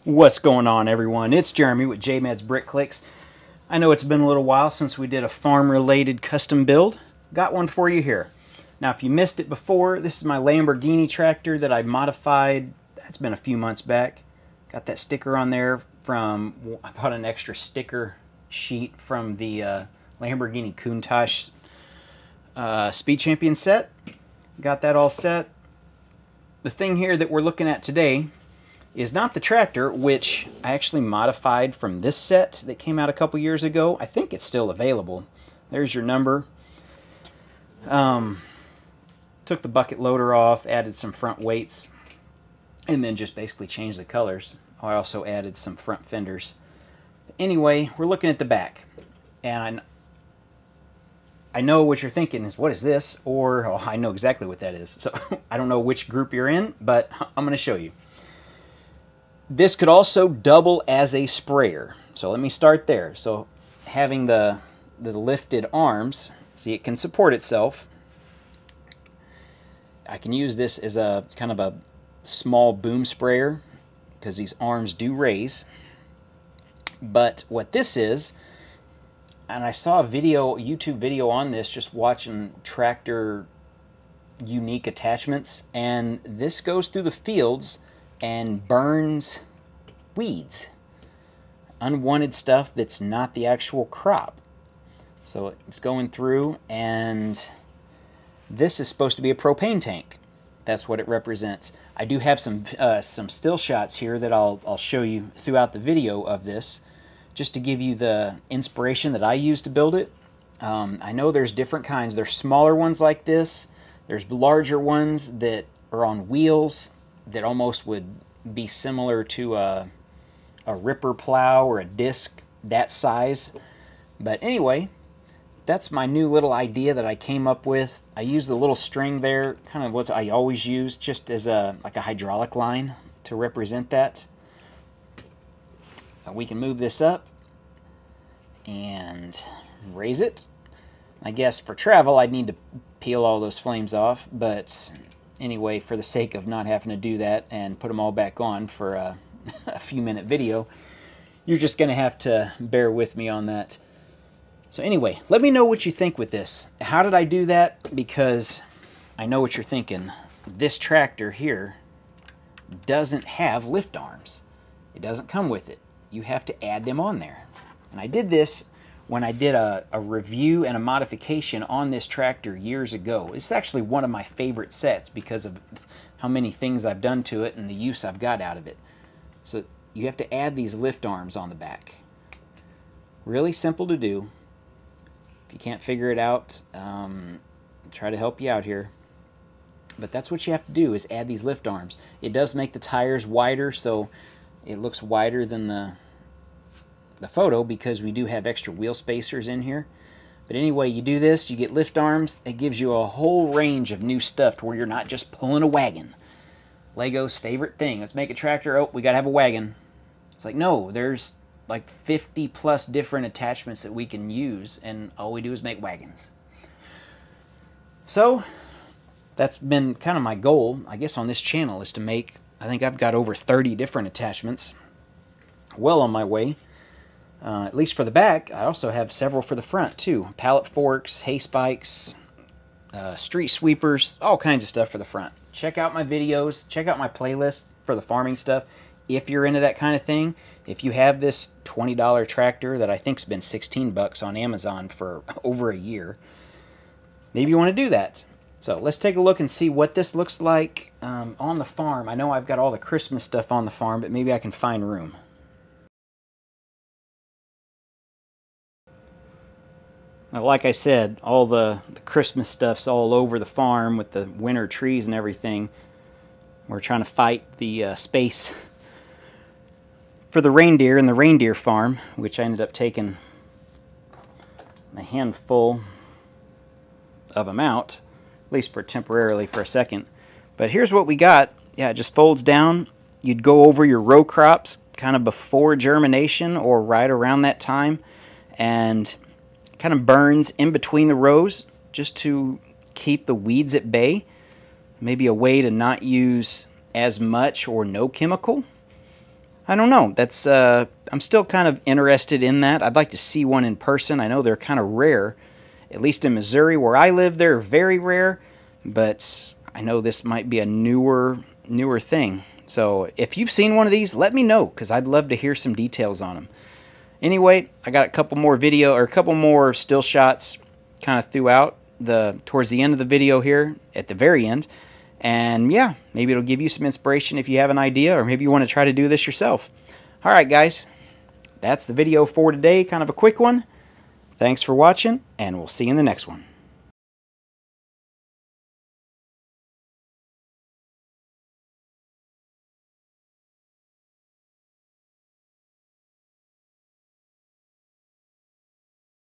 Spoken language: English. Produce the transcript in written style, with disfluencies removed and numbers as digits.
What's going on, everyone? It's Jeremy with Medleyj Brick Clicks. I know it's been a little while since we did a farm-related custom build. Got one for you here. Now, if you missed it before, this is my Lamborghini tractor that I modified. That's been a few months back. Got that sticker on there from, I bought an extra sticker sheet from the Lamborghini Countach Speed Champion set. Got that all set. The thing here that we're looking at today is not the tractor, which I actually modified from this set that came out a couple years ago. I think it's still available. There's your number. Took the bucket loader off, added some front weights, and then just basically changed the colors. I also added some front fenders. Anyway, we're looking at the back, and I know what you're thinking is, what is this? Or, oh, I know exactly what that is. So I don't know which group you're in, but I'm going to show you. This could also double as a sprayer. So let me start there. So having the lifted arms, see, it can support itself. I can use this as a kind of a small boom sprayer because these arms do raise. But what this is, and I saw a video, YouTube video on this, just watching tractor unique attachments, and this goes through the fields and burns weeds, unwanted stuff that's not the actual crop. So it's going through, and this is supposed to be a propane tank. That's what it represents. I do have some still shots here that I'll show you throughout the video of this, just to give you the inspiration that I used to build it. I know there's different kinds. There's smaller ones like this. There's larger ones that are on wheels that almost would be similar to a ripper plow or a disc, that size. But anyway, that's my new little idea that I came up with. I used the little string there, kind of what I always use, just as like a hydraulic line to represent that. We can move this up and raise it. I guess for travel I'd need to peel all those flames off, but anyway, for the sake of not having to do that and put them all back on for a few minute video, you're just going to have to bear with me on that. So anyway, let me know what you think with this. How did I do that? Because I know what you're thinking. This tractor here doesn't have lift arms. It doesn't come with it. You have to add them on there. And I did this when I did a review and a modification on this tractor years ago. It's actually one of my favorite sets because of how many things I've done to it and the use I've got out of it. So you have to add these lift arms on the back. Really simple to do. If you can't figure it out, try to help you out here. But that's what you have to do, is add these lift arms. It does make the tires wider, so it looks wider than the photo because we do have extra wheel spacers in here. But anyway, you do this, you get lift arms. It gives you a whole range of new stuff to where you're not just pulling a wagon. Lego's favorite thing. Let's make a tractor. Oh, we gotta have a wagon. It's like, no, there's like 50 plus different attachments that we can use, and all we do is make wagons. So that's been kind of my goal, I guess, on this channel, is to make, I think I've got over 30 different attachments. Well on my way. At least for the back. I also have several for the front too. Pallet forks, hay spikes, street sweepers, all kinds of stuff for the front. Check out my videos, check out my playlist for the farming stuff if you're into that kind of thing. If you have this $20 tractor that I think's been 16 bucks on Amazon for over a year, maybe you want to do that. So let's take a look and see what this looks like on the farm. I know I've got all the Christmas stuff on the farm, but maybe I can find room. Now, like I said, all the Christmas stuff's all over the farm with the winter trees and everything. We're trying to fight the space for the reindeer in the reindeer farm, which I ended up taking a handful of them out, at least for temporarily for a second. But here's what we got. Yeah, it just folds down. You'd go over your row crops kind of before germination or right around that time, and kind of burns in between the rows just to keep the weeds at bay. Maybe a way to not use as much or no chemical. I don't know. That's I'm still kind of interested in that. I'd like to see one in person. I know they're kind of rare. At least in Missouri where I live, they're very rare, but I know this might be a newer thing. So if you've seen one of these, let me know, because I'd love to hear some details on them. Anyway, I got a couple more still shots kind of throughout towards the end of the video here, at the very end. And yeah, maybe it'll give you some inspiration if you have an idea, or maybe you want to try to do this yourself. Alright guys, that's the video for today, kind of a quick one. Thanks for watching, and we'll see you in the next one.